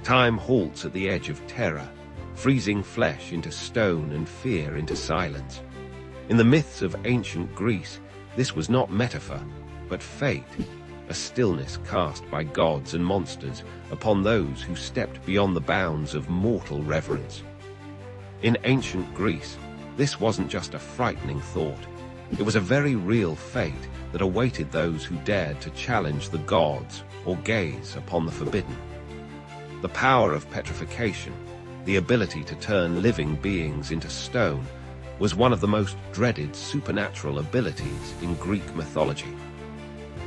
Time halts at the edge of terror, freezing flesh into stone and fear into silence. In the myths of ancient Greece, this was not metaphor, but fate, a stillness cast by gods and monsters upon those who stepped beyond the bounds of mortal reverence. In ancient Greece, this wasn't just a frightening thought. It was a very real fate that awaited those who dared to challenge the gods or gaze upon the forbidden. The power of petrification, the ability to turn living beings into stone, was one of the most dreaded supernatural abilities in Greek mythology.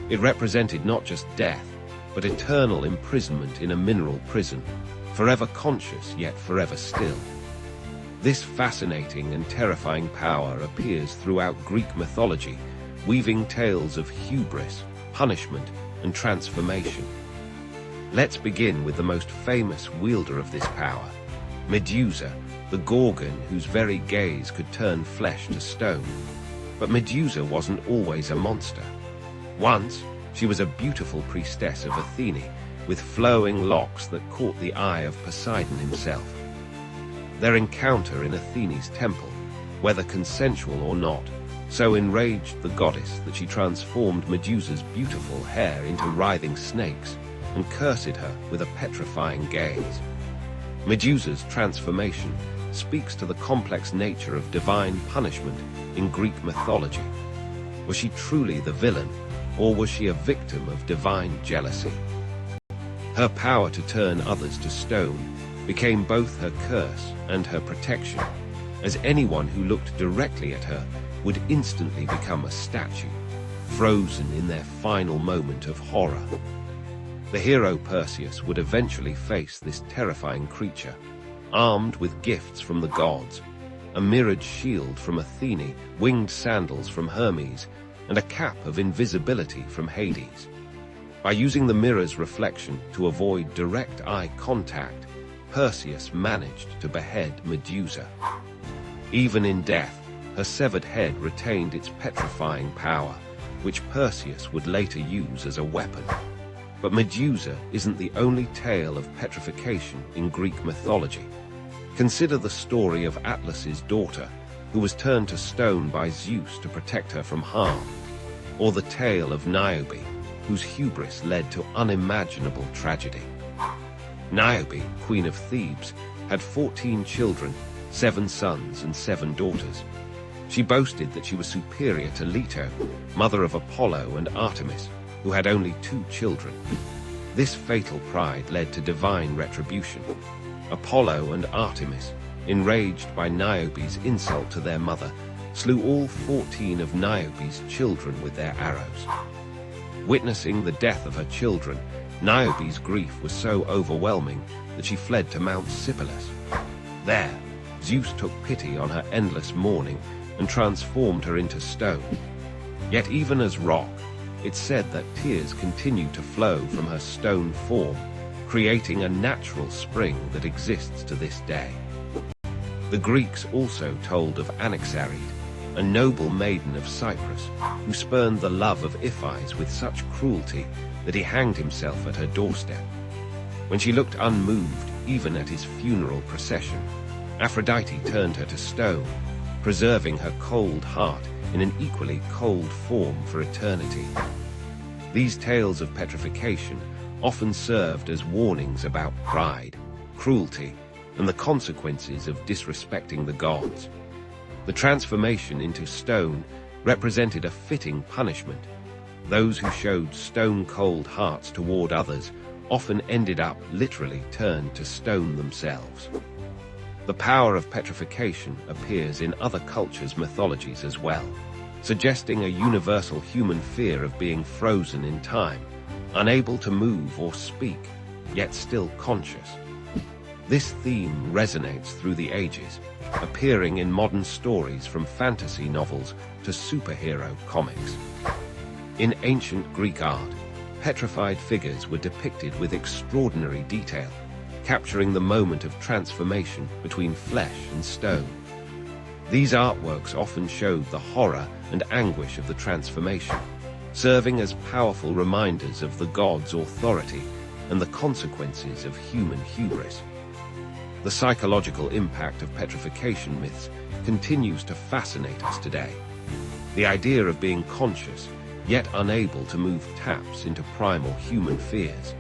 It represented not just death, but eternal imprisonment in a mineral prison, forever conscious yet forever still. This fascinating and terrifying power appears throughout Greek mythology, weaving tales of hubris, punishment, and transformation. Let's begin with the most famous wielder of this power, Medusa, the Gorgon whose very gaze could turn flesh to stone. But Medusa wasn't always a monster. Once, she was a beautiful priestess of Athena, with flowing locks that caught the eye of Poseidon himself. Their encounter in Athena's temple, whether consensual or not, so enraged the goddess that she transformed Medusa's beautiful hair into writhing snakes and cursed her with a petrifying gaze. Medusa's transformation speaks to the complex nature of divine punishment in Greek mythology. Was she truly the villain, or was she a victim of divine jealousy? Her power to turn others to stone became both her curse and her protection, as anyone who looked directly at her would instantly become a statue, frozen in their final moment of horror. The hero Perseus would eventually face this terrifying creature, armed with gifts from the gods, a mirrored shield from Athena, winged sandals from Hermes, and a cap of invisibility from Hades. By using the mirror's reflection to avoid direct eye contact, Perseus managed to behead Medusa. Even in death, her severed head retained its petrifying power, which Perseus would later use as a weapon. But Medusa isn't the only tale of petrification in Greek mythology. Consider the story of Atlas's daughter, who was turned to stone by Zeus to protect her from harm, or the tale of Niobe, whose hubris led to unimaginable tragedy. Niobe, queen of Thebes, had 14 children, 7 sons and 7 daughters. She boasted that she was superior to Leto, mother of Apollo and Artemis, who had only 2 children. This fatal pride led to divine retribution. Apollo and Artemis, enraged by Niobe's insult to their mother, slew all 14 of Niobe's children with their arrows. Witnessing the death of her children, Niobe's grief was so overwhelming that she fled to Mount Sipylus. There, Zeus took pity on her endless mourning and transformed her into stone. Yet even as rock, it's said that tears continued to flow from her stone form, creating a natural spring that exists to this day. The Greeks also told of Anaxarete, a noble maiden of Cyprus, who spurned the love of Iphias with such cruelty that he hanged himself at her doorstep. When she looked unmoved even at his funeral procession, Aphrodite turned her to stone, preserving her cold heart in an equally cold form for eternity. These tales of petrification often served as warnings about pride, cruelty, and the consequences of disrespecting the gods. The transformation into stone represented a fitting punishment. Those who showed stone-cold hearts toward others often ended up literally turned to stone themselves. The power of petrification appears in other cultures' mythologies as well, suggesting a universal human fear of being frozen in time, unable to move or speak, yet still conscious. This theme resonates through the ages, appearing in modern stories from fantasy novels to superhero comics. In ancient Greek art, petrified figures were depicted with extraordinary detail, capturing the moment of transformation between flesh and stone. These artworks often showed the horror and anguish of the transformation, serving as powerful reminders of the gods' authority and the consequences of human hubris. The psychological impact of petrification myths continues to fascinate us today. The idea of being conscious, yet unable to move, taps into primal human fears.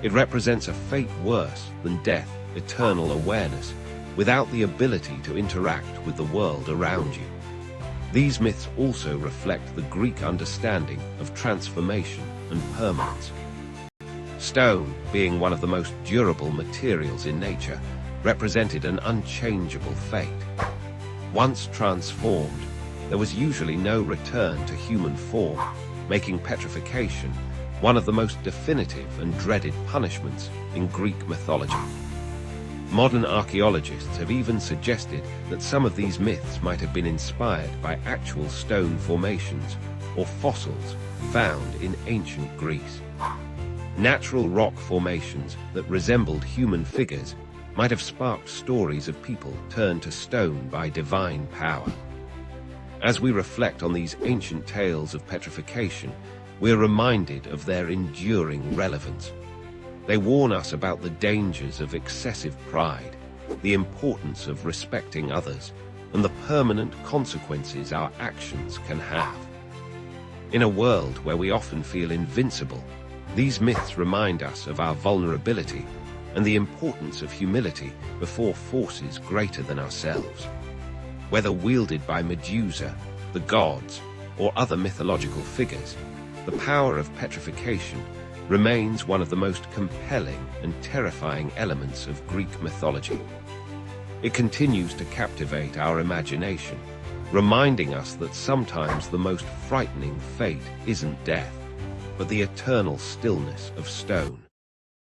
It represents a fate worse than death, eternal awareness, without the ability to interact with the world around you. These myths also reflect the Greek understanding of transformation and permanence. Stone, being one of the most durable materials in nature, represented an unchangeable fate. Once transformed, there was usually no return to human form, making petrification one of the most definitive and dreaded punishments in Greek mythology. Modern archaeologists have even suggested that some of these myths might have been inspired by actual stone formations or fossils found in ancient Greece. Natural rock formations that resembled human figures might have sparked stories of people turned to stone by divine power. As we reflect on these ancient tales of petrification, we are reminded of their enduring relevance. They warn us about the dangers of excessive pride, the importance of respecting others, and the permanent consequences our actions can have. In a world where we often feel invincible, these myths remind us of our vulnerability and the importance of humility before forces greater than ourselves. Whether wielded by Medusa, the gods, or other mythological figures, the power of petrification remains one of the most compelling and terrifying elements of Greek mythology. It continues to captivate our imagination, reminding us that sometimes the most frightening fate isn't death, but the eternal stillness of stone.